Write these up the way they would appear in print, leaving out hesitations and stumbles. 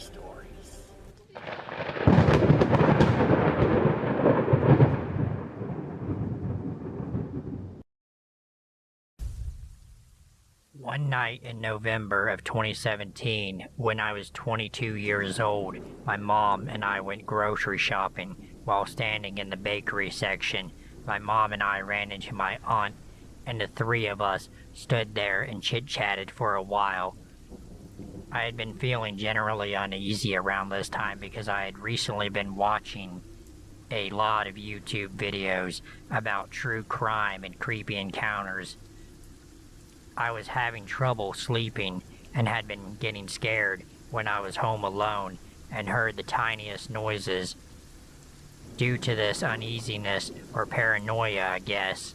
Stories. One night in November of 2017, when I was 22 years old, my mom and I went grocery shopping. While standing in the bakery section, my mom and I ran into my aunt, and the three of us stood there and chit-chatted for a while. I had been feeling generally uneasy around this time because I had recently been watching a lot of YouTube videos about true crime and creepy encounters. I was having trouble sleeping and had been getting scared when I was home alone and heard the tiniest noises. Due to this uneasiness or paranoia, I guess,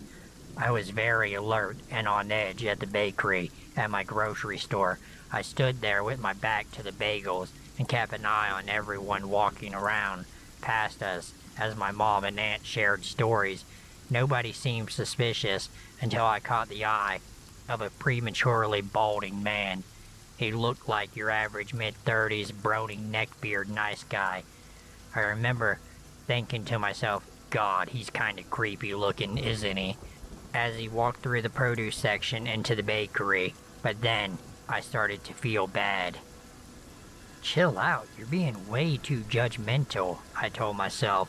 I was very alert and on edge at the bakery at my grocery store. I stood there with my back to the bagels and kept an eye on everyone walking around past us as my mom and aunt shared stories. Nobody seemed suspicious until I caught the eye of a prematurely balding man. He looked like your average mid-30s brony neckbeard nice guy. I remember thinking to myself, God, he's kinda creepy looking, isn't he? As he walked through the produce section into the bakery, but then I started to feel bad. Chill out, you're being way too judgmental, I told myself,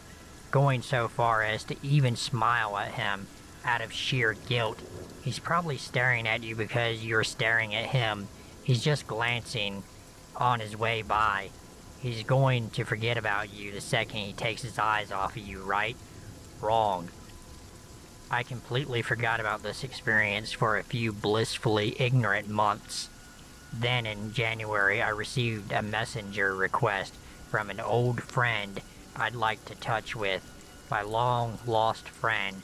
going so far as to even smile at him out of sheer guilt. He's probably staring at you because you're staring at him. He's just glancing on his way by. He's going to forget about you the second he takes his eyes off of you, right? Wrong. I completely forgot about this experience for a few blissfully ignorant months. Then in January, I received a messenger request from an old friend I'd like to touch with. My long-lost friend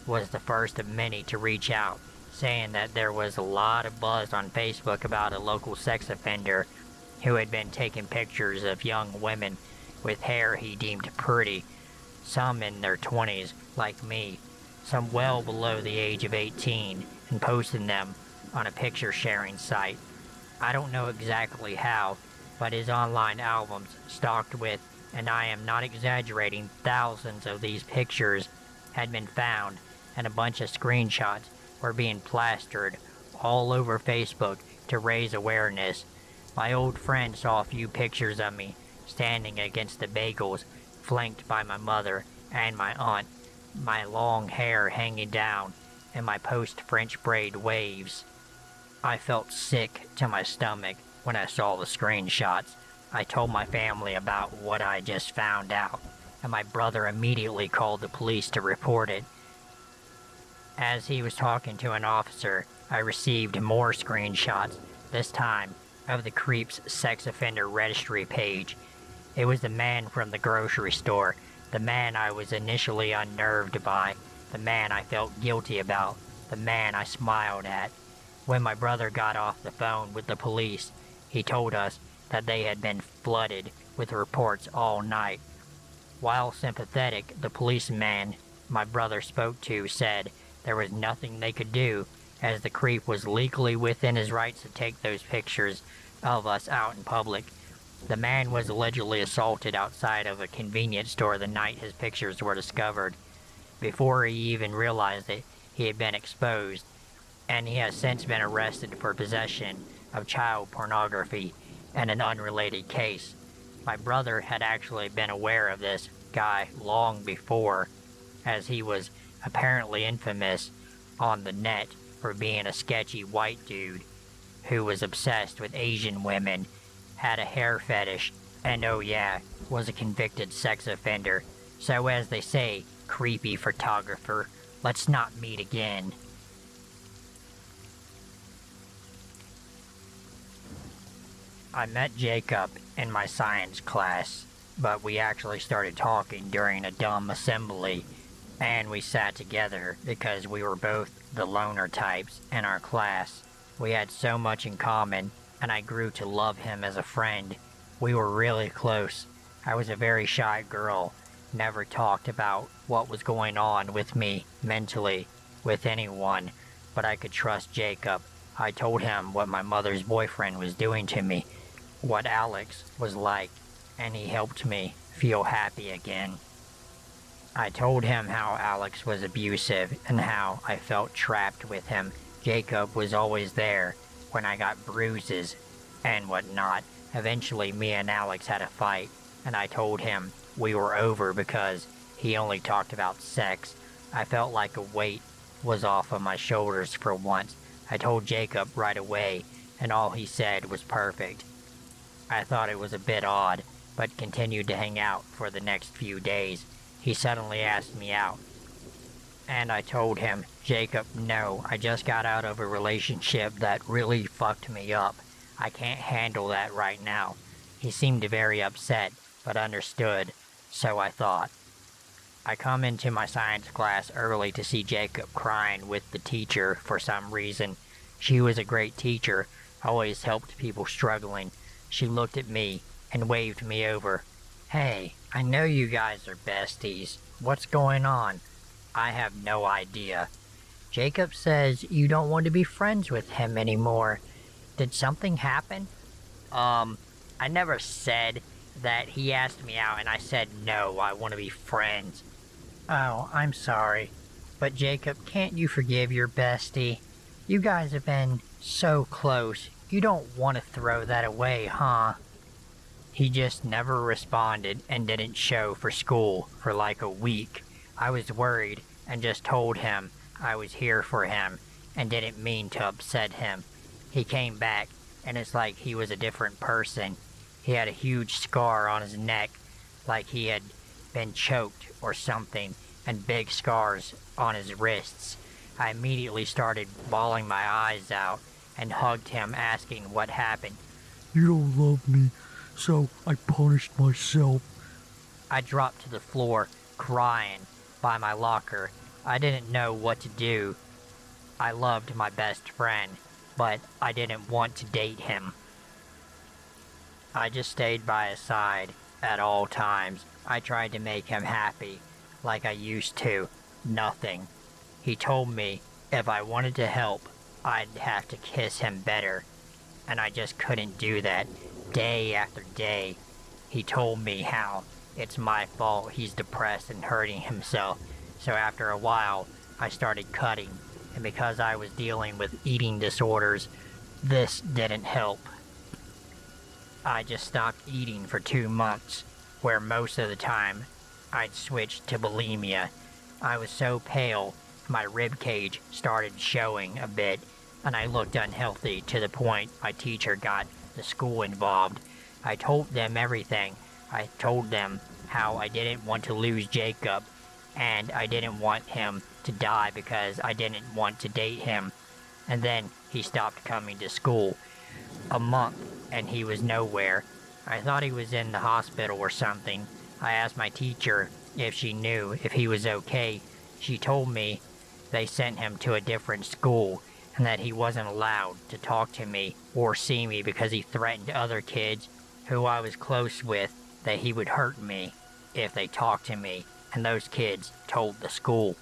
was the first of many to reach out, saying that there was a lot of buzz on Facebook about a local sex offender who had been taking pictures of young women with hair he deemed pretty, some in their 20s like me, some well below the age of 18, and posting them on a picture-sharing site. I don't know exactly how, but his online albums stocked with, and I am not exaggerating, thousands of these pictures had been found, and a bunch of screenshots were being plastered all over Facebook to raise awareness. My old friend saw a few pictures of me standing against the bagels, flanked by my mother and my aunt, my long hair hanging down, and my post-French braid waves. I felt sick to my stomach when I saw the screenshots. I told my family about what I just found out, and my brother immediately called the police to report it. As he was talking to an officer, I received more screenshots, this time of the creep's sex offender registry page. It was the man from the grocery store, the man I was initially unnerved by, the man I felt guilty about, the man I smiled at. When my brother got off the phone with the police, he told us that they had been flooded with reports all night. While sympathetic, the policeman my brother spoke to said there was nothing they could do, as the creep was legally within his rights to take those pictures of us out in public. The man was allegedly assaulted outside of a convenience store the night his pictures were discovered. Before he even realized it, he had been exposed, and he has since been arrested for possession of child pornography and an unrelated case. My brother had actually been aware of this guy long before, as he was apparently infamous on the net for being a sketchy white dude who was obsessed with Asian women, had a hair fetish, and oh yeah, was a convicted sex offender. So as they say, creepy photographer, let's not meet again. I met Jacob in my science class, but we actually started talking during a dumb assembly, and we sat together because we were both the loner types in our class. We had so much in common, and I grew to love him as a friend. We were really close. I was a very shy girl, never talked about what was going on with me mentally with anyone, but I could trust Jacob. I told him what my mother's boyfriend was doing to me. what Alex was like, and he helped me feel happy again. I told him how Alex was abusive and how I felt trapped with him. Jacob was always there when I got bruises and whatnot. Eventually, me and Alex had a fight, and I told him we were over because he only talked about sex. I felt like a weight was off of my shoulders for once. I told Jacob right away, and all he said was perfect. I thought it was a bit odd, but continued to hang out for the next few days. He suddenly asked me out, and I told him, Jacob, no, I just got out of a relationship that really fucked me up. I can't handle that right now. He seemed very upset, but understood, so I thought. I come into my science class early to see Jacob crying with the teacher for some reason. She was a great teacher, always helped people struggling. She looked at me and waved me over. Hey, I know you guys are besties. What's going on? I have no idea. Jacob says you don't want to be friends with him anymore. Did something happen? I never said that. He asked me out and I said no, I want to be friends. Oh, I'm sorry. But Jacob, can't you forgive your bestie? You guys have been so close. You don't want to throw that away, huh? He just never responded and didn't show for school for like a week. I was worried and just told him I was here for him and didn't mean to upset him. He came back and it's like he was a different person. He had a huge scar on his neck, like he had been choked or something, and big scars on his wrists. I immediately started bawling my eyes out and hugged him, asking what happened. You don't love me, so I punished myself. I dropped to the floor, crying, by my locker. I didn't know what to do. I loved my best friend, but I didn't want to date him. I just stayed by his side at all times. I tried to make him happy, like I used to. Nothing. He told me if I wanted to help, I'd have to kiss him better, and I just couldn't do that. Day after day, he told me how it's my fault he's depressed and hurting himself. So after a while, I started cutting, and because I was dealing with eating disorders, this didn't help. I just stopped eating for 2 months, where most of the time I'd switched to bulimia. I was so pale, my rib cage started showing a bit, and I looked unhealthy to the point my teacher got the school involved. I told them everything. I told them how I didn't want to lose Jacob, and I didn't want him to die because I didn't want to date him. And then he stopped coming to school. A month, and he was nowhere. I thought he was in the hospital or something. I asked my teacher if she knew if he was okay. She told me they sent him to a different school and that he wasn't allowed to talk to me or see me because he threatened other kids who I was close with that he would hurt me if they talked to me, and those kids told the school.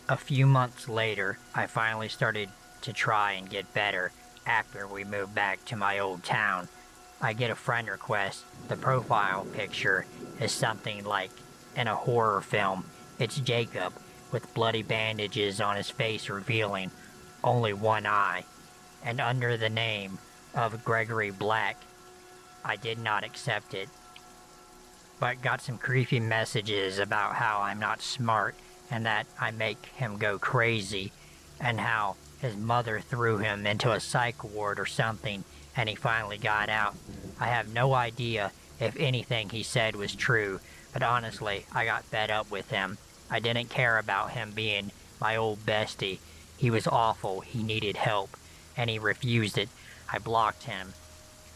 A few months later, I finally started to try and get better after we moved back to my old town. I get a friend request. The profile picture is something like in a horror film. It's Jacob with bloody bandages on his face revealing only one eye, and under the name of Gregory Black. I did not accept it, but got some creepy messages about how I'm not smart and that I make him go crazy, and how his mother threw him into a psych ward or something and he finally got out. I have no idea if anything he said was true, but honestly, I got fed up with him. I didn't care about him being my old bestie. He was awful, he needed help, and he refused it. I blocked him,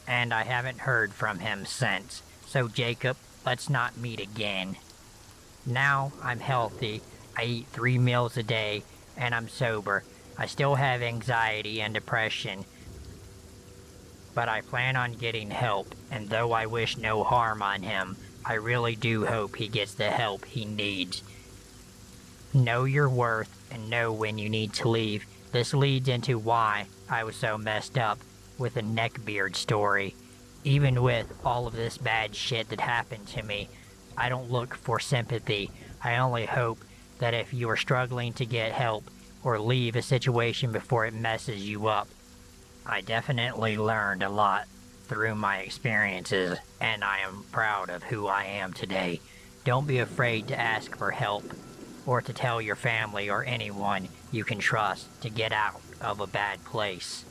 and I haven't heard from him since. So Jacob, let's not meet again. Now I'm healthy. I eat 3 meals a day, and I'm sober. I still have anxiety and depression, but I plan on getting help, and though I wish no harm on him, I really do hope he gets the help he needs. Know your worth and know when you need to leave. This leads into why I was so messed up with the Neckbeard story. Even with all of this bad shit that happened to me, I don't look for sympathy. I only hope that if you are struggling to get help or leave a situation before it messes you up. I definitely learned a lot through my experiences, and I am proud of who I am today. Don't be afraid to ask for help or to tell your family or anyone you can trust to get out of a bad place.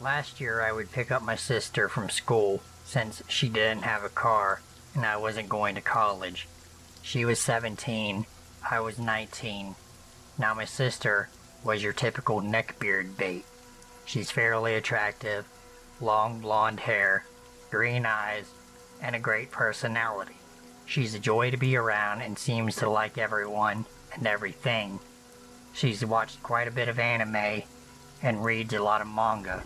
Last year I would pick up my sister from school since she didn't have a car and I wasn't going to college. She was 17, I was 19. Now my sister was your typical neckbeard bait. She's fairly attractive, long blonde hair, green eyes, and a great personality. She's a joy to be around and seems to like everyone and everything. She's watched quite a bit of anime and reads a lot of manga.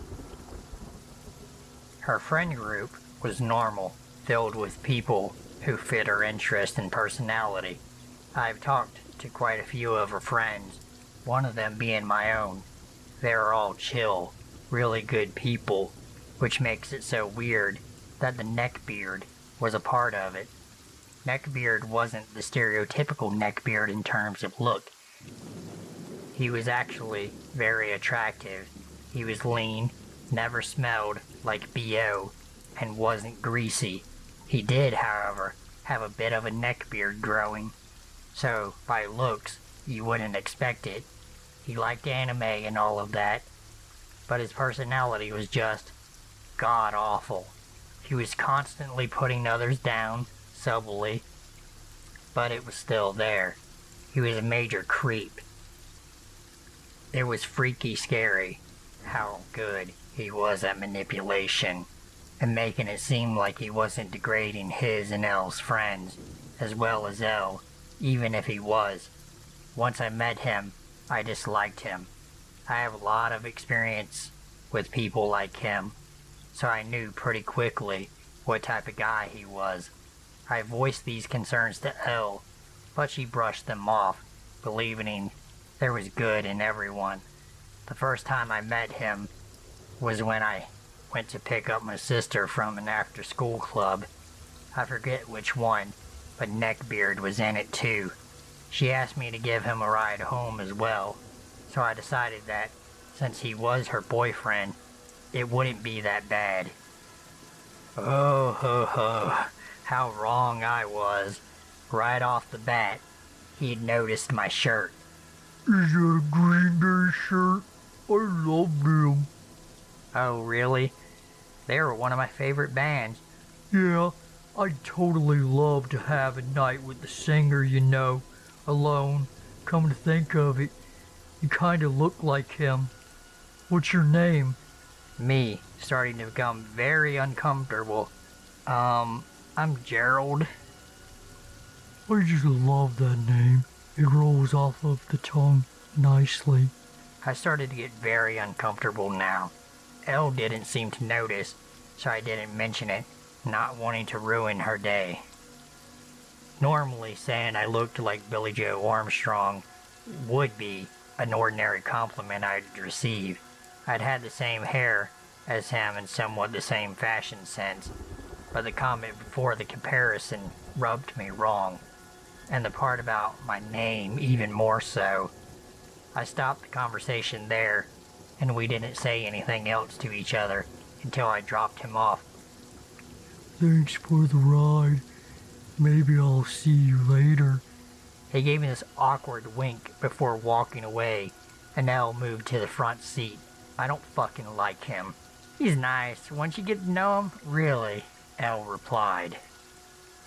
Her friend group was normal, filled with people who fit her interest and personality. I've talked to quite a few of her friends, one of them being my own. They're all chill, really good people, which makes it so weird that the neckbeard was a part of it. Neckbeard wasn't the stereotypical neckbeard in terms of look. He was actually very attractive. He was lean, never smelled like BO, and wasn't greasy. He did, however, have a bit of a neckbeard growing, so by looks, you wouldn't expect it. He liked anime and all of that, but his personality was just god-awful. He was constantly putting others down, subtly, but it was still there. He was a major creep. It was freaky scary how good he was at manipulation and making it seem like he wasn't degrading his and Elle's friends, as well as Elle, even if he was. Once I met him, I disliked him. I have a lot of experience with people like him, so I knew pretty quickly what type of guy he was. I voiced these concerns to Elle, but she brushed them off, believing there was good in everyone. The first time I met him was when I went to pick up my sister from an after-school club. I forget which one, but Neckbeard was in it too. She asked me to give him a ride home as well, so I decided that, since he was her boyfriend, it wouldn't be that bad. Oh ho ho, how wrong I was. Right off the bat, he'd noticed my shirt. Is that a Green Day shirt? I love them. Oh really? They were one of my favorite bands. Yeah, I'd totally love to have a night with the singer, you know, alone. Come to think of it, you kinda look like him. What's your name? Me, starting to become very uncomfortable. I'm Gerald. I just love that name. It rolls off of the tongue nicely. I started to get very uncomfortable now. Elle didn't seem to notice, so I didn't mention it, not wanting to ruin her day. Normally, saying I looked like Billy Joe Armstrong would be an ordinary compliment I'd receive. I'd had the same hair as him and somewhat the same fashion sense, but the comment before the comparison rubbed me wrong, and the part about my name even more so. I stopped the conversation there, and we didn't say anything else to each other until I dropped him off. Thanks for the ride. Maybe I'll see you later. He gave me this awkward wink before walking away, and Elle moved to the front seat. I don't fucking like him. He's nice. Once you get to know him, really, Elle replied.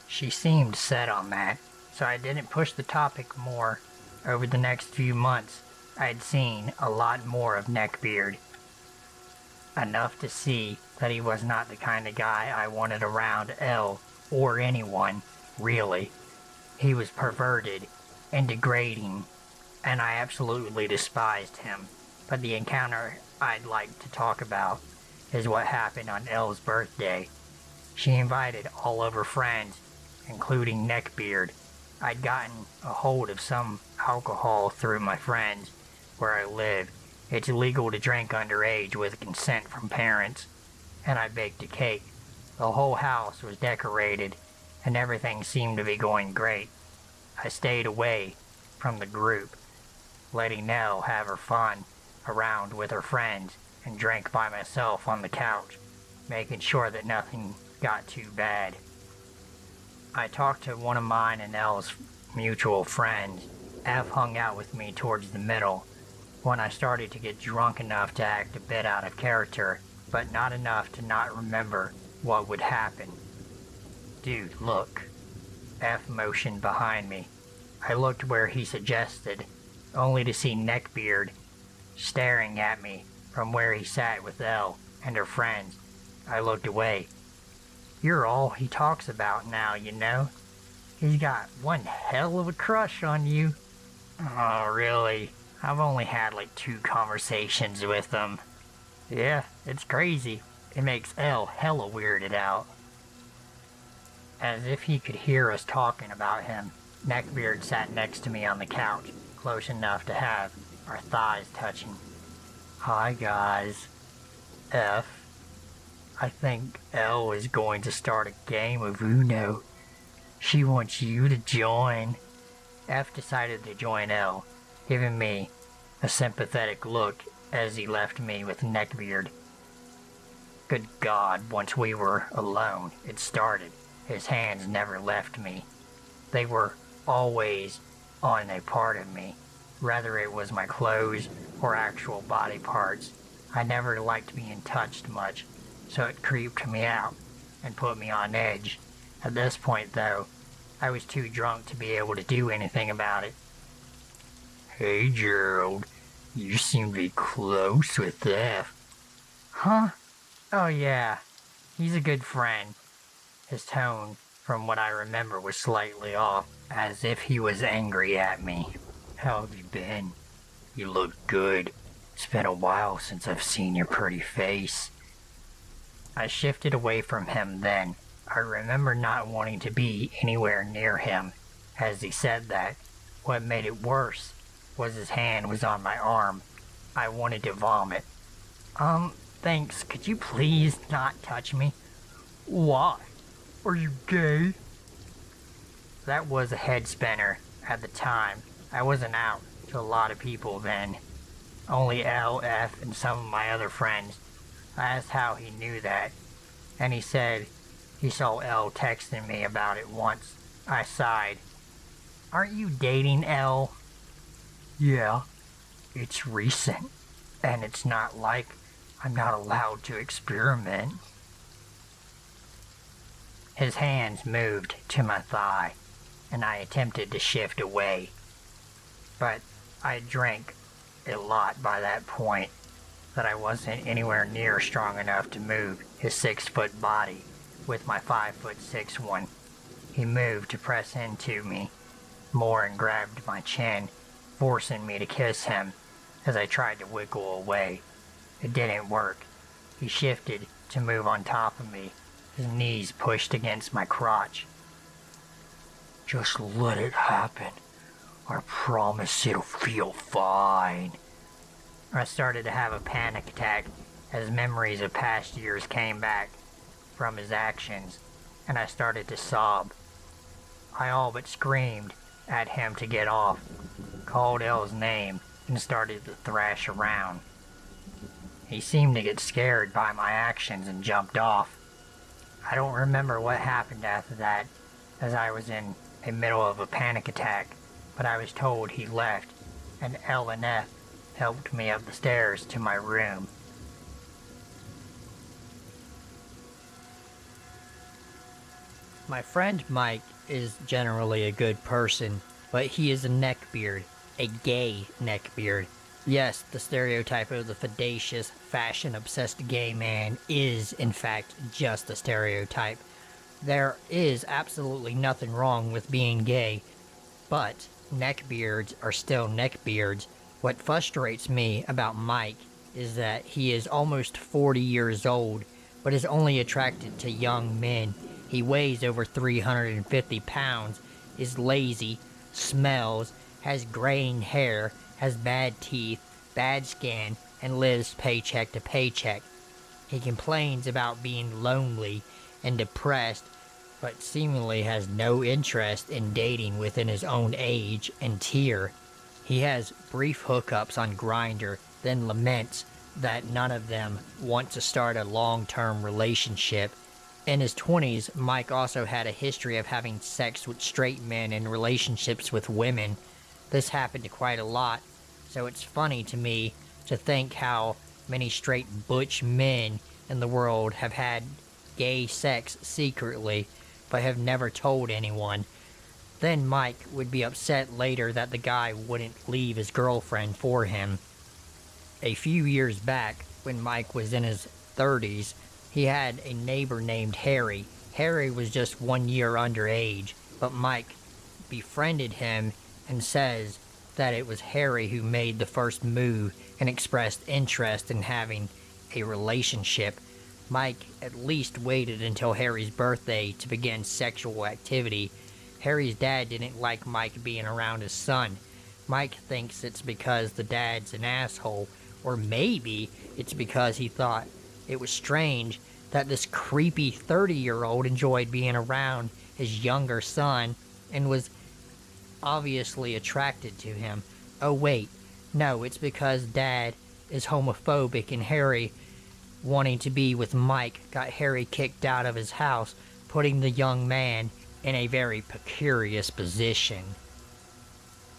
She seemed set on that, so I didn't push the topic more. Over the next few months, I'd seen a lot more of Neckbeard. Enough to see that he was not the kind of guy I wanted around Elle, or anyone, really. He was perverted and degrading, and I absolutely despised him. But the encounter I'd like to talk about is what happened on Elle's birthday. She invited all of her friends, including Neckbeard. I'd gotten a hold of some alcohol through my friends, where I live, it's illegal to drink underage with consent from parents, and I baked a cake. The whole house was decorated, and everything seemed to be going great. I stayed away from the group, letting Nell have her fun around with her friends, and drank by myself on the couch, making sure that nothing got too bad. I talked to one of mine and Nell's mutual friends. F hung out with me towards the middle, when I started to get drunk enough to act a bit out of character, but not enough to not remember what would happen. Dude, look. F motioned behind me. I looked where he suggested, only to see Neckbeard staring at me from where he sat with Elle and her friends. I looked away. You're all he talks about now, you know. He's got one hell of a crush on you. Oh, really? I've only had like 2 conversations with him. Yeah, it's crazy. It makes Elle hella weirded out. As if he could hear us talking about him, Neckbeard sat next to me on the couch, close enough to have our thighs touching. Hi guys. F. I think Elle is going to start a game of Uno. She wants you to join. F decided to join Elle, giving me a sympathetic look as he left me with Neckbeard. Good God, once we were alone, it started. His hands never left me. They were always on a part of me, whether it was my clothes or actual body parts. I never liked being touched much, so it creeped me out and put me on edge. At this point, though, I was too drunk to be able to do anything about it. Hey, Gerald, you seem to be close with F. Huh? Oh yeah, he's a good friend. His tone, from what I remember, was slightly off, as if he was angry at me. How have you been? You look good. It's been a while since I've seen your pretty face. I shifted away from him then. I remember not wanting to be anywhere near him as he said that. What made it worse was his hand was on my arm. I wanted to vomit. Thanks. Could you please not touch me? Why? Are you gay? That was a head spinner at the time. I wasn't out to a lot of people then. Only L, F, and some of my other friends. I asked how he knew that, and he said he saw L texting me about it once. I sighed. Aren't you dating L? Yeah, it's recent, and it's not like I'm not allowed to experiment. His hands moved to my thigh, and I attempted to shift away. But I drank a lot by that point, that I wasn't anywhere near strong enough to move his 6-foot body with my 5'6" one. He moved to press into me more and grabbed my chin, forcing me to kiss him as I tried to wiggle away. It didn't work. He shifted to move on top of me, his knees pushed against my crotch. Just let it happen. I promise it'll feel fine. I started to have a panic attack as memories of past years came back from his actions, and I started to sob. I all but screamed at him to get off, called Elle's name, and started to thrash around. He seemed to get scared by my actions and jumped off. I don't remember what happened after that, as I was in the middle of a panic attack, but I was told he left, and L and F helped me up the stairs to my room. My friend Mike is generally a good person, but he is a neckbeard, a gay neckbeard. Yes, the stereotype of the fedacious, fashion-obsessed gay man is, in fact, just a stereotype. There is absolutely nothing wrong with being gay, but neckbeards are still neckbeards. What frustrates me about Mike is that he is almost 40 years old, but is only attracted to young men. He weighs over 350 pounds, is lazy, smells, has graying hair, has bad teeth, bad skin, and lives paycheck to paycheck. He complains about being lonely and depressed, but seemingly has no interest in dating within his own age and tier. He has brief hookups on Grindr, then laments that none of them want to start a long-term relationship. In his 20s, Mike also had a history of having sex with straight men and relationships with women. This happened quite a lot, so it's funny to me to think how many straight butch men in the world have had gay sex secretly, but have never told anyone. Then Mike would be upset later that the guy wouldn't leave his girlfriend for him. A few years back, when Mike was in his 30s, he had a neighbor named Harry. Harry was just 1 year underage, but Mike befriended him and says that it was Harry who made the first move and expressed interest in having a relationship. Mike at least waited until Harry's birthday to begin sexual activity. Harry's dad didn't like Mike being around his son. Mike thinks it's because the dad's an asshole, or maybe it's because he thought it was strange that this creepy 30-year-old enjoyed being around his younger son and was obviously attracted to him. Oh wait, no, it's because dad is homophobic and Harry, wanting to be with Mike, got Harry kicked out of his house, putting the young man in a very precarious position.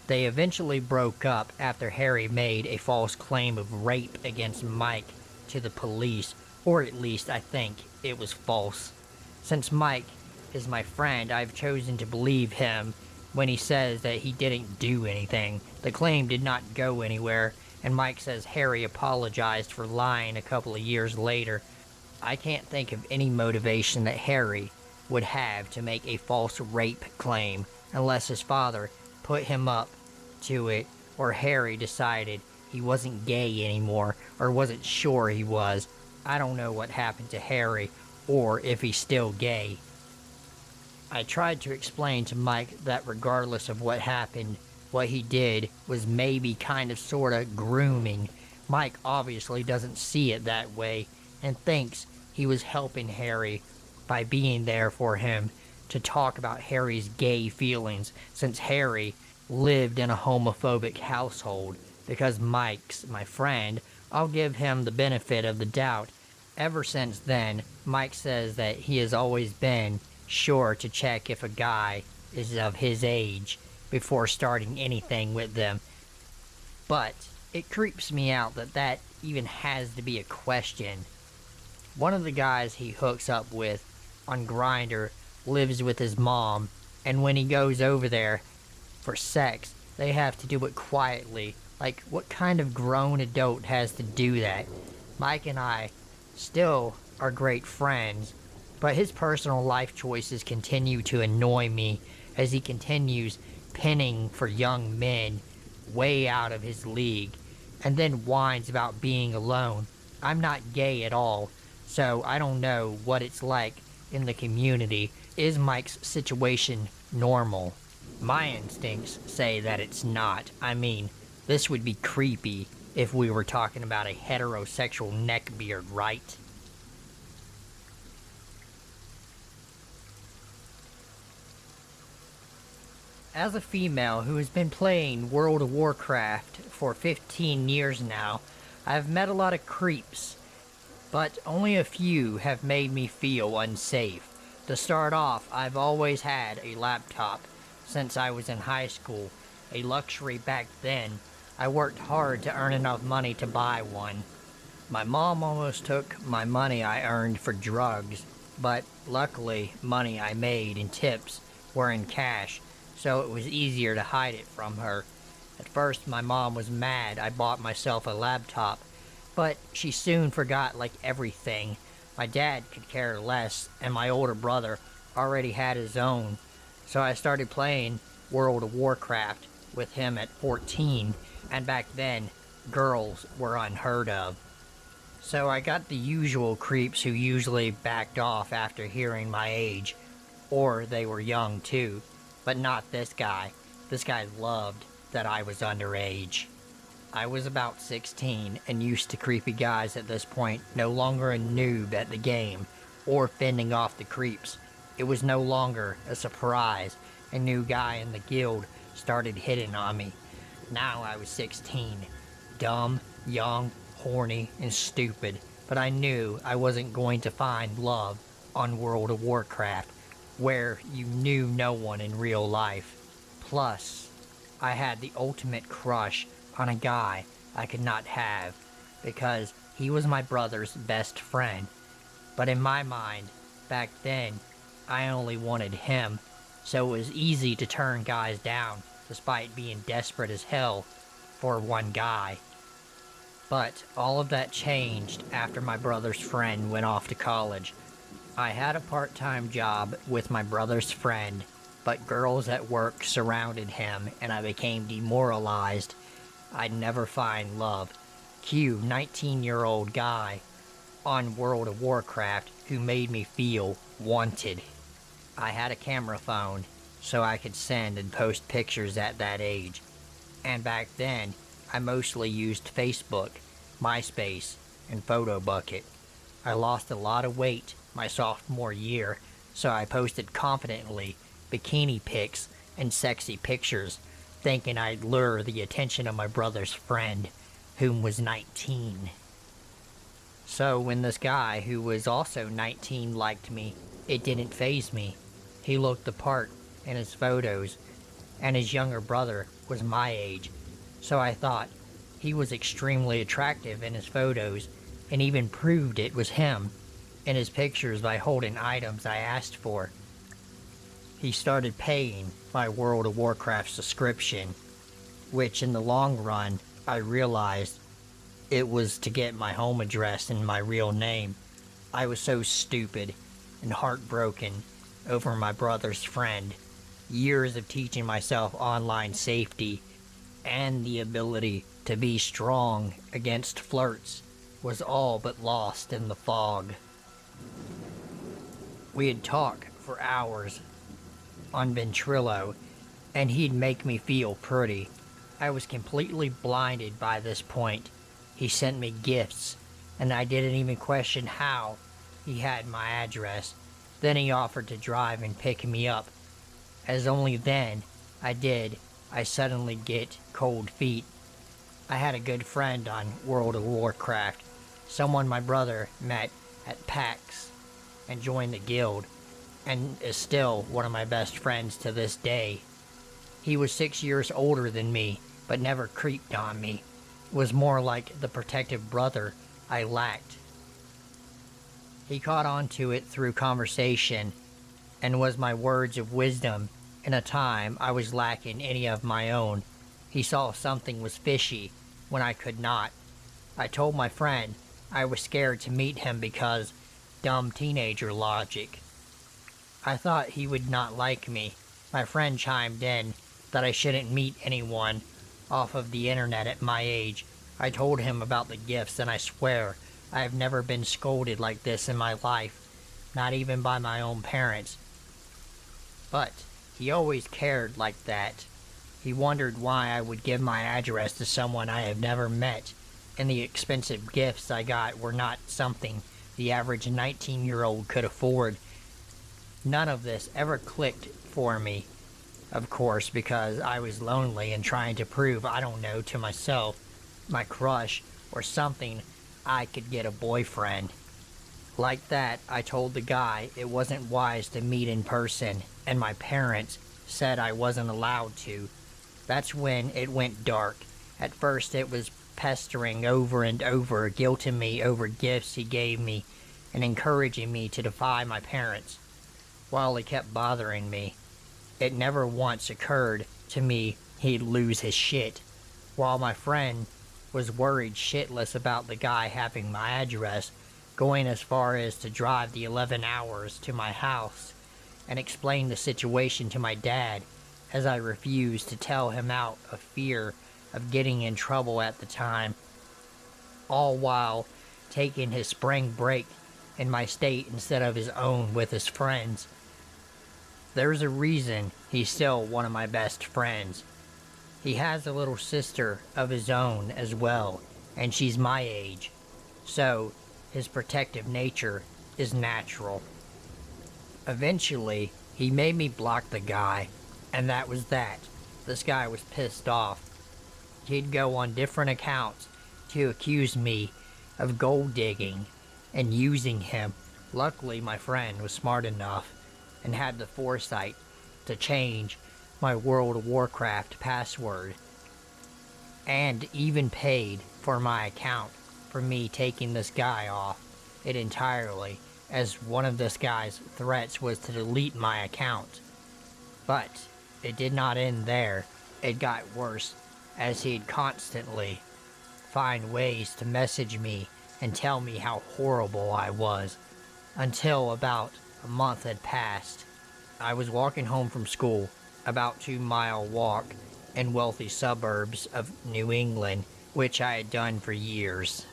They eventually broke up after Harry made a false claim of rape against Mike to the police, or at least I think it was false. Since Mike is my friend, I've chosen to believe him when he says that he didn't do anything. The claim did not go anywhere, and Mike says Harry apologized for lying a couple of years later. I can't think of any motivation that Harry would have to make a false rape claim unless his father put him up to it, or Harry decided he wasn't gay anymore, or wasn't sure he was. I don't know what happened to Harry, or if he's still gay. I tried to explain to Mike that regardless of what happened, what he did was maybe kind of sorta grooming. Mike obviously doesn't see it that way, and thinks he was helping Harry by being there for him to talk about Harry's gay feelings, since Harry lived in a homophobic household. Because Mike's my friend, I'll give him the benefit of the doubt. Ever since then, Mike says that he has always been sure to check if a guy is of his age before starting anything with them. But it creeps me out that that even has to be a question. One of the guys he hooks up with on Grindr lives with his mom, and when he goes over there for sex, they have to do it quietly. Like, what kind of grown adult has to do that? Mike and I still are great friends, but his personal life choices continue to annoy me as he continues pinning for young men way out of his league, and then whines about being alone. I'm not gay at all, so I don't know what it's like in the community. Is Mike's situation normal? My instincts say that it's not. I mean, this would be creepy if we were talking about a heterosexual neckbeard, right? As a female who has been playing World of Warcraft for 15 years now, I've met a lot of creeps, but only a few have made me feel unsafe. To start off, I've always had a laptop since I was in high school, a luxury back then. I worked hard to earn enough money to buy one. My mom almost took my money I earned for drugs, but luckily money I made in tips were in cash, so it was easier to hide it from her. At first my mom was mad I bought myself a laptop, but she soon forgot like everything. My dad could care less, and my older brother already had his own, so I started playing World of Warcraft with him at 14, and back then, girls were unheard of. So I got the usual creeps who usually backed off after hearing my age, or they were young too, but not this guy. This guy loved that I was underage. I was about 16 and used to creepy guys at this point, no longer a noob at the game or fending off the creeps. It was no longer a surprise. A new guy in the guild started hitting on me. Now I was 16, dumb, young, horny, and stupid, but I knew I wasn't going to find love on World of Warcraft, where you knew no one in real life. Plus, I had the ultimate crush on a guy I could not have, because he was my brother's best friend. But in my mind, back then, I only wanted him, so it was easy to turn guys down, despite being desperate as hell for one guy. But all of that changed after my brother's friend went off to college. I had a part-time job with my brother's friend, but girls at work surrounded him and I became demoralized. I'd never find love. Cue 19-year-old guy on World of Warcraft who made me feel wanted. I had a camera phone, so I could send and post pictures at that age. And back then, I mostly used Facebook, MySpace, and PhotoBucket. I lost a lot of weight my sophomore year, so I posted confidently bikini pics and sexy pictures, thinking I'd lure the attention of my brother's friend, whom was 19. So when this guy, who was also 19, liked me, it didn't faze me. He looked the part in his photos, and his younger brother was my age, so I thought he was extremely attractive in his photos, and even proved it was him in his pictures by holding items I asked for. He started paying my World of Warcraft subscription, which in the long run, I realized it was to get my home address and my real name. I was so stupid and heartbroken over my brother's friend. Years of teaching myself online safety and the ability to be strong against flirts was all but lost in the fog. We'd talk for hours on Ventrilo, and he'd make me feel pretty. I was completely blinded by this point. He sent me gifts, and I didn't even question how he had my address. Then he offered to drive and pick me up. As only then I suddenly get cold feet. I had a good friend on World of Warcraft, someone my brother met at PAX and joined the guild, and is still one of my best friends to this day. He was 6 years older than me, but never creeped on me. Was more like the protective brother I lacked. He caught on to it through conversation, and was my words of wisdom in a time I was lacking any of my own. He saw something was fishy when I could not. I told my friend I was scared to meet him because dumb teenager logic. I thought he would not like me. My friend chimed in that I shouldn't meet anyone off of the internet at my age. I told him about the gifts, and I swear I have never been scolded like this in my life, not even by my own parents. But he always cared like that. He wondered why I would give my address to someone I have never met, and the expensive gifts I got were not something the average 19-year-old could afford. None of this ever clicked for me, of course, because I was lonely and trying to prove, I don't know, to myself, my crush, or something, I could get a boyfriend. Like that, I told the guy it wasn't wise to meet in person, and my parents said I wasn't allowed to. That's when it went dark. At first it was pestering over and over, guilting me over gifts he gave me, and encouraging me to defy my parents. While he kept bothering me, it never once occurred to me he'd lose his shit. While my friend was worried shitless about the guy having my address, going as far as to drive the 11 hours to my house and explain the situation to my dad, as I refused to tell him out of fear of getting in trouble at the time, all while taking his spring break in my state instead of his own with his friends. There's a reason he's still one of my best friends. He has a little sister of his own as well, and she's my age, so his protective nature is natural. Eventually, he made me block the guy, and that was that. This guy was pissed off. He'd go on different accounts to accuse me of gold digging and using him. Luckily, my friend was smart enough and had the foresight to change my World of Warcraft password, and even paid for my account for me taking this guy off it entirely, as one of this guy's threats was to delete my account. But it did not end there. It got worse, as he'd constantly find ways to message me and tell me how horrible I was. Until about a month had passed. I was walking home from school, about 2-mile walk in wealthy suburbs of New England, which I had done for years.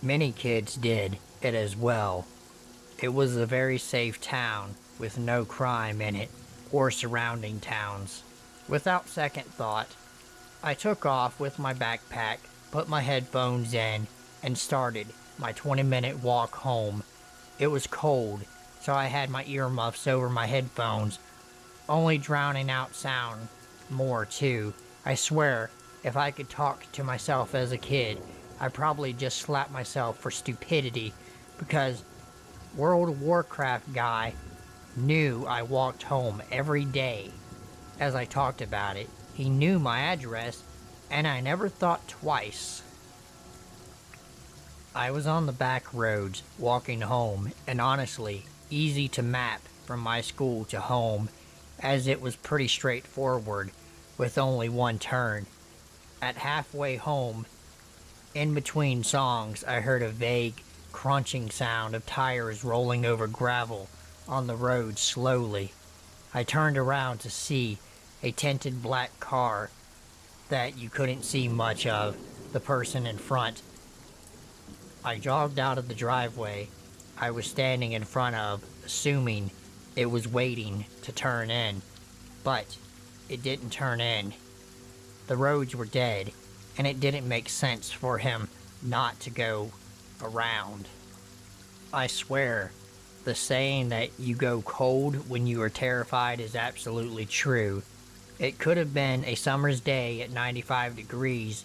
Many kids did it as well. It was a very safe town with no crime in it or surrounding towns. Without second thought, I took off with my backpack, put my headphones in, and started my 20-minute walk home. It was cold, so I had my earmuffs over my headphones, only drowning out sound more too. I swear, if I could talk to myself as a kid, I'd probably just slap myself for stupidity, because World of Warcraft guy knew I walked home every day. As I talked about it, he knew my address, and I never thought twice. I was on the back roads walking home, and honestly, easy to map from my school to home, as it was pretty straightforward with only one turn. At halfway home, in between songs, I heard a vague crunching sound of tires rolling over gravel on the road slowly. I turned around to see a tinted black car that you couldn't see much of the person in front. I jogged out of the driveway I was standing in front of, assuming it was waiting to turn in, but it didn't turn in. The roads were dead, and it didn't make sense for him not to go around. I swear, the saying that you go cold when you are terrified is absolutely true. It could have been a summer's day at 95 degrees,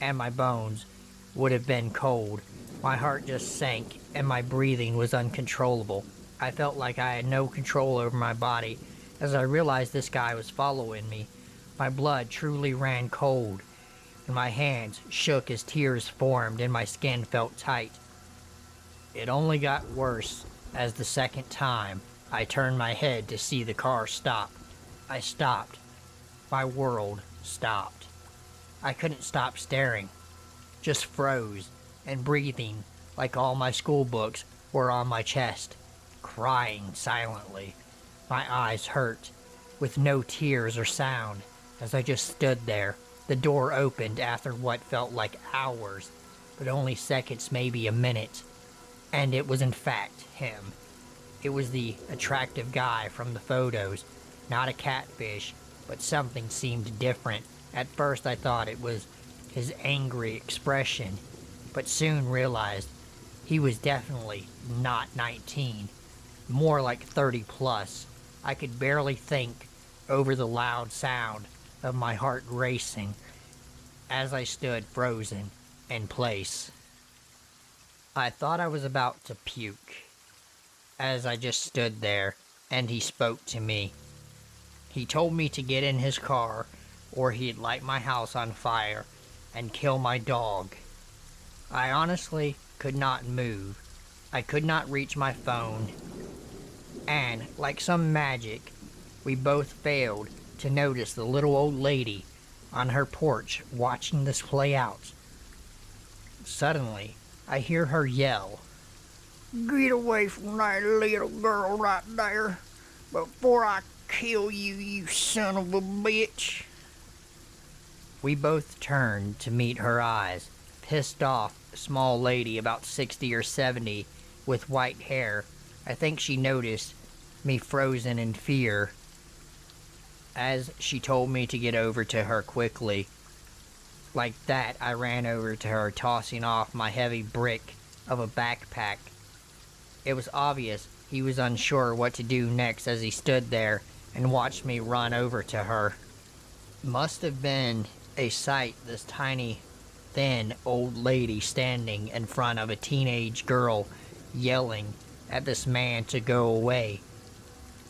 and my bones would have been cold. My heart just sank, and my breathing was uncontrollable. I felt like I had no control over my body as I realized this guy was following me. My blood truly ran cold, and my hands shook as tears formed and my skin felt tight. It only got worse as the second time I turned my head to see the car stop. I stopped. My world stopped. I couldn't stop staring, just froze and breathing like all my school books were on my chest, crying silently. My eyes hurt, with no tears or sound, as I just stood there. The door opened after what felt like hours, but only seconds, maybe a minute, and it was in fact him. It was the attractive guy from the photos, not a catfish, but something seemed different. At first I thought it was his angry expression, but soon realized he was definitely not 19, more like 30 plus. I could barely think over the loud sound of my heart racing as I stood frozen in place. I thought I was about to puke as I just stood there, and he spoke to me. He told me to get in his car or he'd light my house on fire and kill my dog. I honestly could not move. I could not reach my phone, and like some magic, we both failed to notice the little old lady on her porch watching this play out. Suddenly, I hear her yell, "Get away from that little girl right there before I kill you, you son of a bitch." We both turned to meet her eyes. Pissed off, small lady about 60 or 70 with white hair. I think she noticed me frozen in fear. As she told me to get over to her quickly, like that, I ran over to her, tossing off my heavy brick of a backpack. It was obvious he was unsure what to do next as he stood there and watched me run over to her. Must have been a sight, this tiny, thin old lady standing in front of a teenage girl yelling at this man to go away.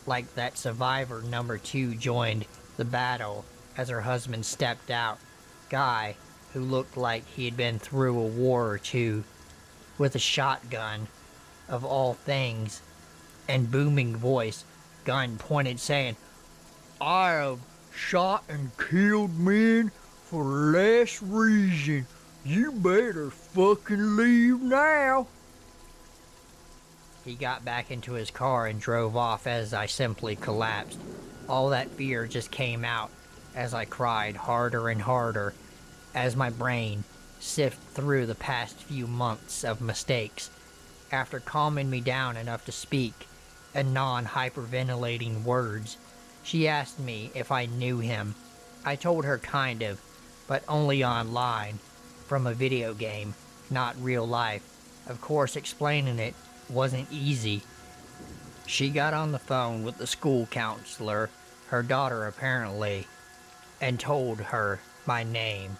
Like that survivor number 2 joined the battle as her husband stepped out. Guy who looked like he had been through a war or two, with a shotgun, of all things, and booming voice, gun pointed, saying, "I have shot and killed men for less reason. You better fucking leave now." He got back into his car and drove off as I simply collapsed. All that fear just came out as I cried harder and harder as my brain sifted through the past few months of mistakes. After calming me down enough to speak in non-hyperventilating words, she asked me if I knew him. I told her kind of, but only online, from a video game, not real life. Of course, explaining it wasn't easy. She got on the phone with the school counselor, her daughter apparently, and told her my name.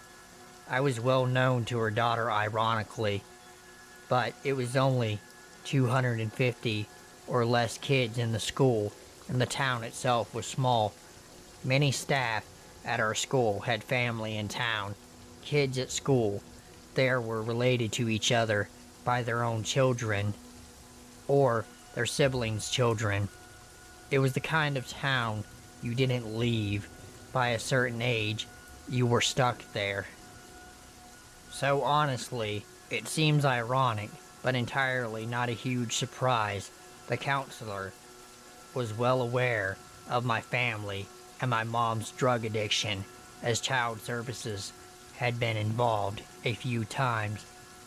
I was well known to her daughter, ironically, but it was only 250 or less kids in the school, and the town itself was small. Many staff at our school had family in town. Kids at school there were related to each other by their own children or their siblings' children. It was the kind of town you didn't leave. By a certain age, you were stuck there. So honestly, it seems ironic, but entirely not a huge surprise. The counselor was well aware of my family and my mom's drug addiction, as child services had been involved a few times.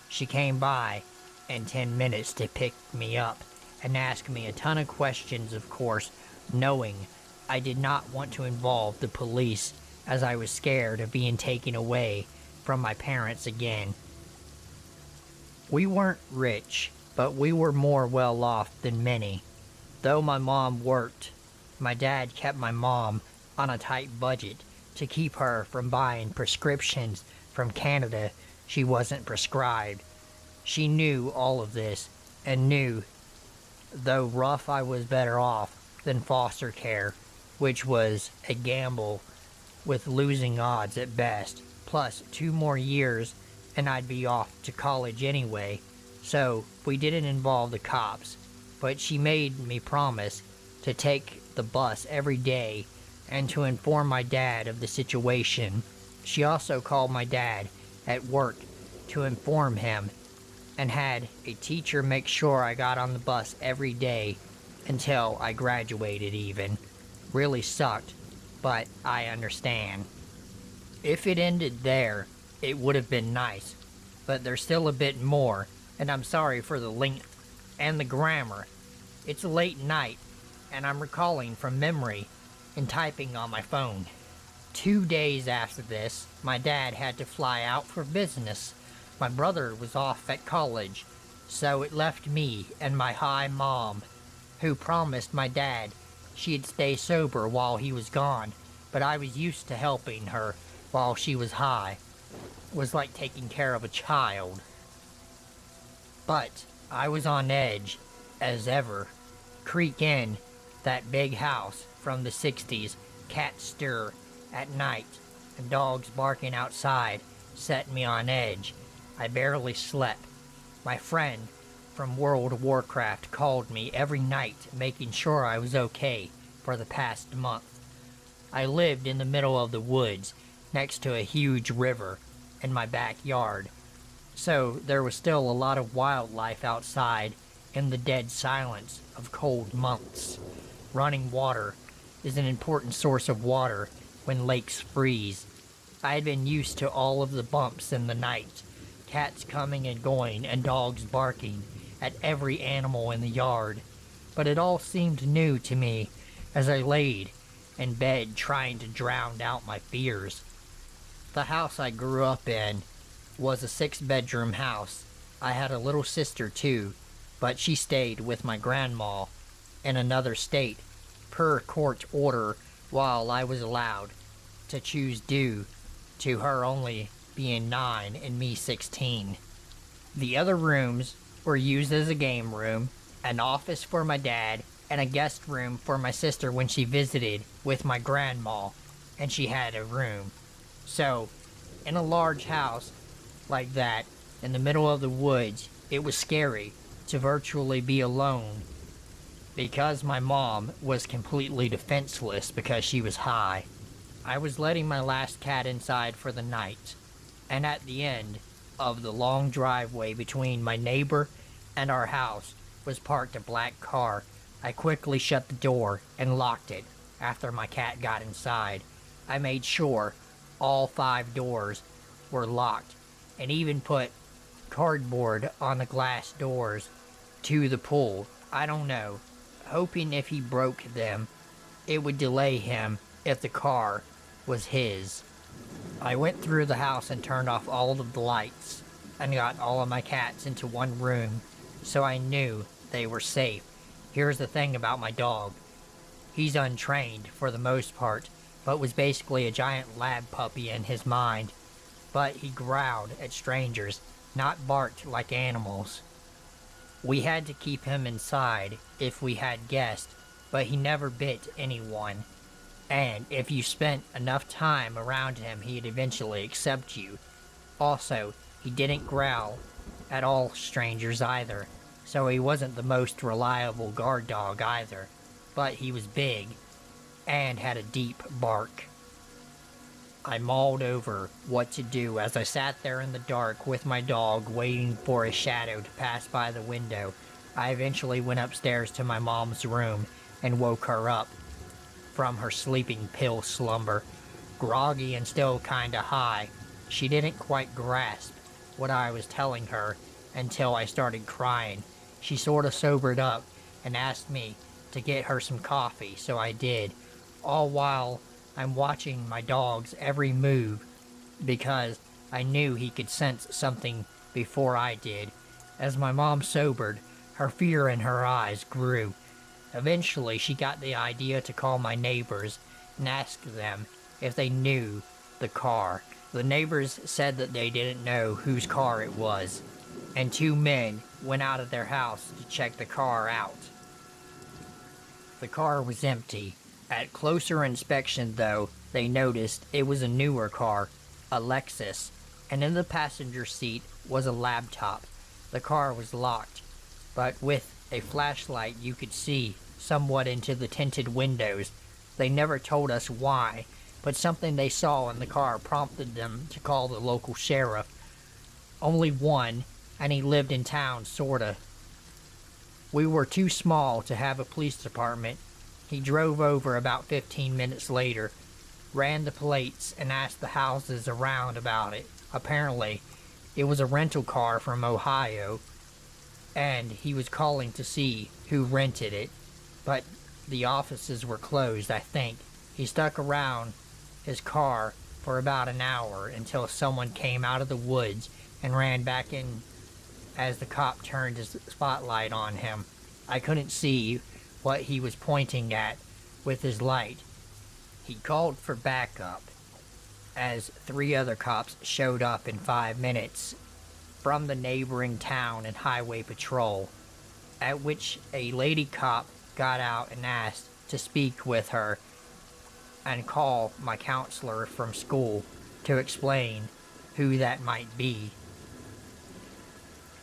She came by in 10 minutes to pick me up and ask me a ton of questions, of course, knowing I did not want to involve the police, as I was scared of being taken away from my parents again. We weren't rich, but we were more well off than many. Though my mom worked, my dad kept my mom on a tight budget to keep her from buying prescriptions from Canada she wasn't prescribed. She knew all of this and knew, though rough, I was better off than foster care, which was a gamble with losing odds at best. Plus 2 more years and I'd be off to college anyway, so we didn't involve the cops. But she made me promise to take the bus every day and to inform my dad of the situation. She also called my dad at work to inform him and had a teacher make sure I got on the bus every day until I graduated even. Really sucked, but I understand. If it ended there, it would have been nice, but there's still a bit more, and I'm sorry for the length and the grammar. It's a late night, and I'm recalling from memory and typing on my phone. 2 days after this, my dad had to fly out for business. My brother was off at college, so it left me and my high mom, who promised my dad she'd stay sober while he was gone, but I was used to helping her while she was high. It was like taking care of a child. But I was on edge, as ever. Creak Inn, that big house from the 60s, cat stir at night, and dogs barking outside, set me on edge. I barely slept. My friend from World of Warcraft called me every night, making sure I was okay for the past month. I lived in the middle of the woods, next to a huge river in my backyard, so there was still a lot of wildlife outside in the dead silence of cold months. Running water is an important source of water when lakes freeze. I had been used to all of the bumps in the night, cats coming and going and dogs barking at every animal in the yard, but it all seemed new to me as I laid in bed trying to drown out my fears. The house I grew up in was a 6-bedroom house. I had a little sister too, but she stayed with my grandma in another state per court order while I was allowed to choose due to her only being 9 and me 16. The other rooms were used as a game room, an office for my dad, and a guest room for my sister when she visited with my grandma and she had a room. So, in a large house like that, in the middle of the woods, it was scary to virtually be alone because my mom was completely defenseless because she was high. I was letting my last cat inside for the night, and at the end of the long driveway between my neighbor and our house was parked a black car. I quickly shut the door and locked it after my cat got inside. I made sure all 5 doors were locked and even put cardboard on the glass doors to the pool. I don't know, hoping if he broke them, it would delay him if the car was his. I went through the house and turned off all of the lights and got all of my cats into one room so I knew they were safe. Here's the thing about my dog. He's untrained for the most part, but was basically a giant lab puppy in his mind. But he growled at strangers, not barked like animals. We had to keep him inside if we had guests, but he never bit anyone. And if you spent enough time around him, he'd eventually accept you. Also, he didn't growl at all strangers either, so he wasn't the most reliable guard dog either, but he was big and had a deep bark. I mulled over what to do as I sat there in the dark with my dog waiting for a shadow to pass by the window. I eventually went upstairs to my mom's room and woke her up from her sleeping pill slumber. Groggy and still kinda high, she didn't quite grasp what I was telling her until I started crying. She sorta sobered up and asked me to get her some coffee, so I did, all while I'm watching my dog's every move because I knew he could sense something before I did. As my mom sobered, her fear in her eyes grew. Eventually, she got the idea to call my neighbors and ask them if they knew the car. The neighbors said that they didn't know whose car it was, and 2 men went out of their house to check the car out. The car was empty. At closer inspection, though, they noticed it was a newer car, a Lexus, and in the passenger seat was a laptop. The car was locked, but with a flashlight you could see somewhat into the tinted windows. They never told us why, but something they saw in the car prompted them to call the local sheriff. Only one, and he lived in town, sorta. We were too small to have a police department. He drove over about 15 minutes later, ran the plates, and asked the houses around about it. Apparently, it was a rental car from Ohio, and he was calling to see who rented it, but the offices were closed, I think. He stuck around his car for about an hour until someone came out of the woods and ran back in as the cop turned his spotlight on him. I couldn't see what he was pointing at with his light. He called for backup as 3 other cops showed up in 5 minutes from the neighboring town and highway patrol, at which a lady cop got out and asked to speak with her and call my counselor from school to explain who that might be.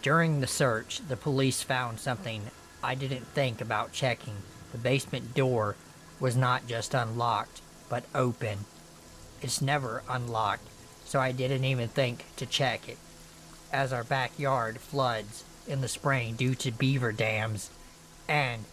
During the search, the police found something I didn't think about checking. The basement door was not just unlocked, but open. It's never unlocked, so I didn't even think to check it, as our backyard floods in the spring due to beaver dams, and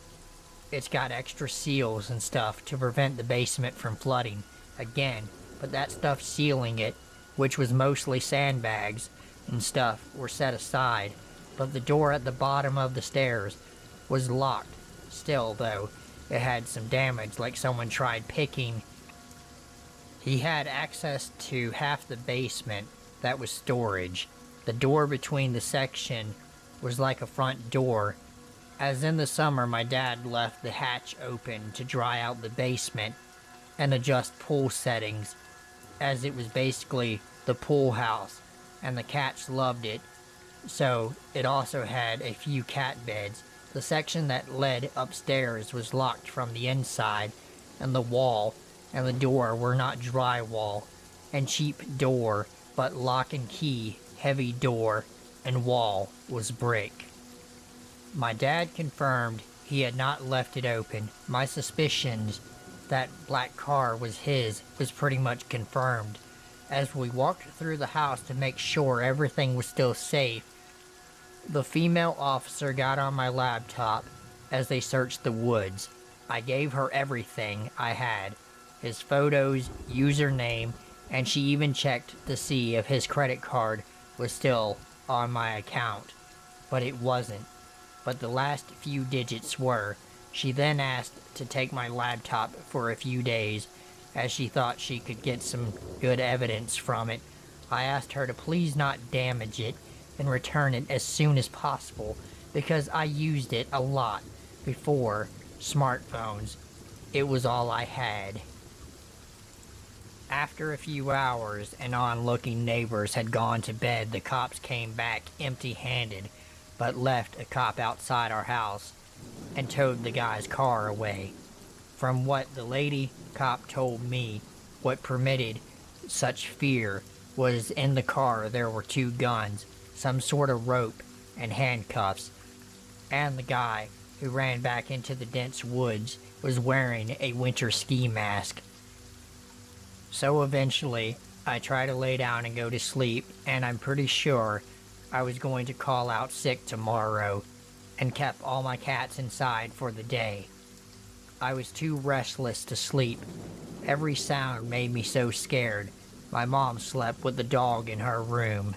it's got extra seals and stuff to prevent the basement from flooding again, but that stuff sealing it, which was mostly sandbags and stuff, were set aside. But the door at the bottom of the stairs was locked still, though, it had some damage, like someone tried picking. He had access to half the basement that was storage. The door between the section was like a front door. As in the summer, my dad left the hatch open to dry out the basement and adjust pool settings, as it was basically the pool house, and the cats loved it, so it also had a few cat beds. The section that led upstairs was locked from the inside, and the wall and the door were not drywall and cheap door, but lock and key, heavy door, and wall was brick. My dad confirmed he had not left it open. My suspicions that black car was his was pretty much confirmed. As we walked through the house to make sure everything was still safe, the female officer got on my laptop as they searched the woods. I gave her everything I had, his photos, username, and she even checked to see if his credit card was still on my account, but it wasn't. But the last few digits were. She then asked to take my laptop for a few days, as she thought she could get some good evidence from it. I asked her to please not damage it and return it as soon as possible, because I used it a lot before smartphones. It was all I had. After a few hours and onlooking neighbors had gone to bed, the cops came back empty-handed, but left a cop outside our house and towed the guy's car away. From what the lady cop told me, what permitted such fear was in the car there were 2 guns, some sort of rope, and handcuffs, and the guy who ran back into the dense woods was wearing a winter ski mask. So eventually, I tried to lay down and go to sleep, and I'm pretty sure I was going to call out sick tomorrow, and kept all my cats inside for the day. I was too restless to sleep. Every sound made me so scared. My mom slept with the dog in her room,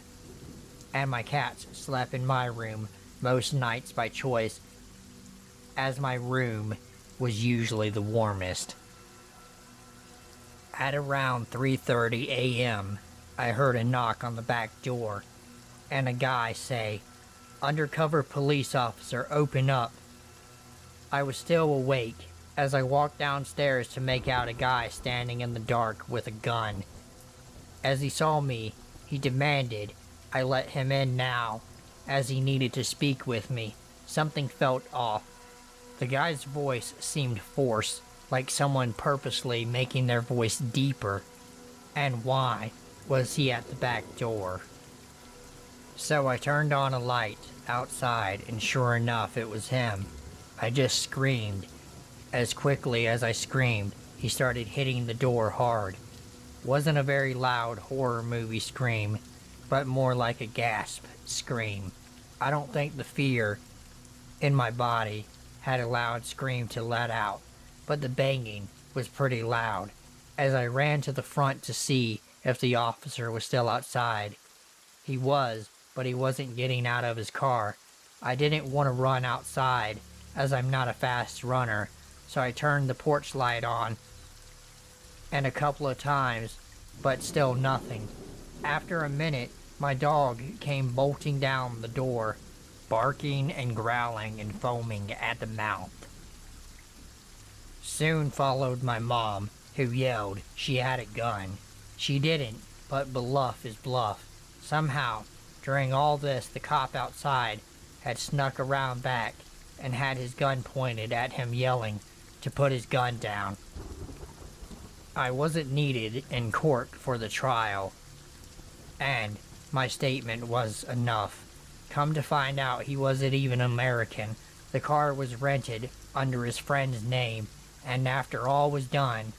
and my cats slept in my room most nights by choice, as my room was usually the warmest. At around 3:30 a.m., I heard a knock on the back door, and a guy say, "Undercover police officer, open up." I was still awake as I walked downstairs to make out a guy standing in the dark with a gun. As he saw me, he demanded I let him in now, as he needed to speak with me. Something felt off. The guy's voice seemed forced, like someone purposely making their voice deeper. And why was he at the back door? So I turned on a light outside, and sure enough, it was him. I just screamed. As quickly as I screamed, he started hitting the door hard. Wasn't a very loud horror movie scream, but more like a gasp scream. I don't think the fear in my body had a loud scream to let out, but the banging was pretty loud. As I ran to the front to see if the officer was still outside, he was, but he wasn't getting out of his car. I didn't want to run outside, as I'm not a fast runner, so I turned the porch light on, and a couple of times, but still nothing. After a minute, my dog came bolting down the door, barking and growling and foaming at the mouth. Soon followed my mom, who yelled she had a gun. She didn't, but bluff is bluff. Somehow, during all this, the cop outside had snuck around back and had his gun pointed at him, yelling to put his gun down. I wasn't needed in court for the trial, and my statement was enough. Come to find out, he wasn't even American. The car was rented under his friend's name, and after all was done,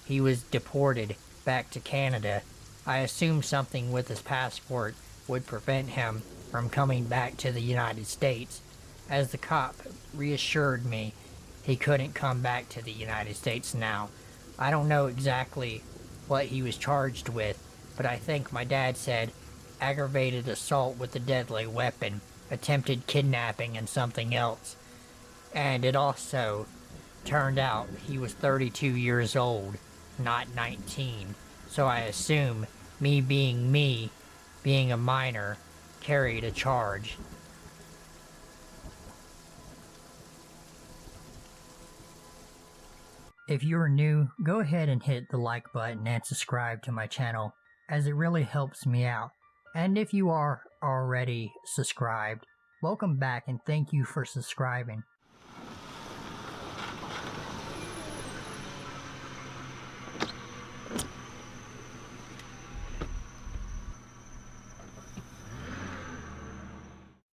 he was deported back to Canada. I assumed something with his passport would prevent him from coming back to the United States, as the cop reassured me he couldn't come back to the United States now. I don't know exactly what he was charged with, but I think my dad said aggravated assault with a deadly weapon, attempted kidnapping, and something else. And it also Turned out he was 32 years old, not 19, so I assume me, being a minor, carried a charge. If you're new, go ahead and hit the like button and subscribe to my channel, as it really helps me out. And if you are already subscribed, welcome back and thank you for subscribing.